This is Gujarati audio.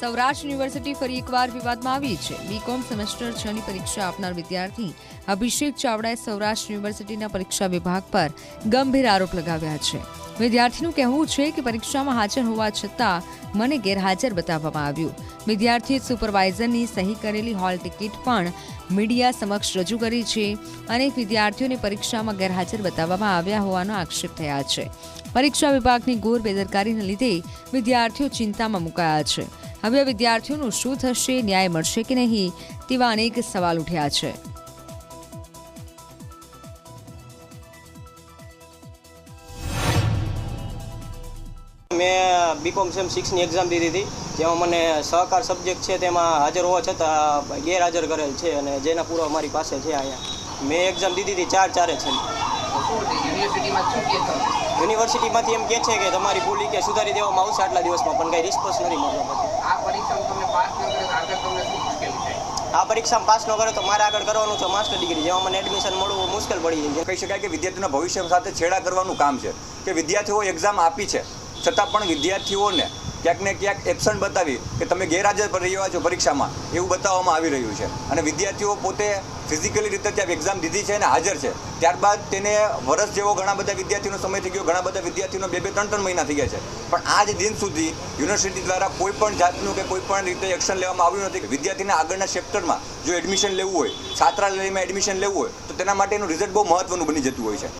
સૌરાષ્ટ્ર યુનિવર્સિટી ફરી એકવાર વિવાદમાં આવી છે। બીકોમ સેમેસ્ટર 6 ની પરીક્ષા આપનાર વિદ્યાર્થી અભિષેક ચાવડાએ સૌરાષ્ટ્ર યુનિવર્સિટીના પરીક્ષા વિભાગ પર ગંભીર આરોપ લગાવ્યા છે। વિદ્યાર્થીનું કહેવું છે કે પરીક્ષામાં હાજર હોવા છતાં મને ગેરહાજર બતાવવામાં આવ્યું। વિદ્યાર્થીએ સુપરવાઇઝરની સહી કરેલી હોલ ટિકિટ પણ મીડિયા સમક્ષ રજૂ કરી છે। અનેક વિદ્યાર્થીઓને પરીક્ષામાં ગેરહાજર બતાવવામાં આવ્યા હોવાનો આક્ષેપ થયા છે। પરીક્ષા વિભાગની ઘોર બેદરકારીને લીધે વિદ્યાર્થીઓ ચિંતામાં મુકાયા છે। હવે વિદ્યાર્થીઓનું શું થશે, ન્યાય મળશે કે નહીં તેવા અનેક સવાલ ઉઠ્યા છે। मैं बीकॉम सेम 6 ની એક્ઝામ દીધી હતી, જેમાં મને સહકાર સબ્જેક્ટ છે તેમાં હાજર હોવા છતાં ગેરહાજર કરેલ છે અને જેના પૂરો અમારી પાસે છે। અહીંયા મેં એક્ઝામ દીધી હતી 4/4 છે। યુનિવર્સિટીમાંથી એમ કહે છે કે તમારી ભૂલી કે સુધારી દેવામાં આવશે આટલા દિવસમાં, પણ કંઈ રિસ્પોન્સ નથી મળતો। આ પરીક્ષામાં પાસ ન કરે તો મારે આગળ કરવાનું છે માસ્ટર ડિગ્રી, જેમાં મને એડમિશન મળવું મુશ્કેલ પડી જાય। કહી શકાય કે વિદ્યાર્થીઓના ભવિષ્ય સાથે છેડા કરવાનું કામ છે કે વિદ્યાર્થીઓ એક્ઝામ આપી છે છતાં પણ વિદ્યાર્થીઓને ક્યાંક ને ક્યાંક એબસન્ટ બતાવી કે તમે ગેરહાજર રહ્યા છો પરીક્ષામાં એવું બતાવવામાં આવી રહ્યું છે। અને વિદ્યાર્થીઓ પોતે ફિઝિકલી રીતે ત્યાં એક્ઝામ દીધી છે અને હાજર છે, ત્યારબાદ તેને વર્ષ જેવો ઘણા બધા વિદ્યાર્થીઓનો સમય થઈ ગયો, ઘણા બધા વિદ્યાર્થીઓનો 2-3 મહિના થઈ ગયા છે, પણ આજ દિન સુધી યુનિવર્સિટી દ્વારા કોઈ પણ જાતનું કે કોઈ પણ રીતે એક્શન લેવામાં આવ્યું નથી। વિદ્યાર્થીને આગળના ચેપ્ટરમાં જો એડમિશન લેવું હોય, છાત્રાલયમાં એડમિશન લેવું હોય તો તેના માટેનું રિઝલ્ટ બહુ મહત્વનું બની જતું હોય છે।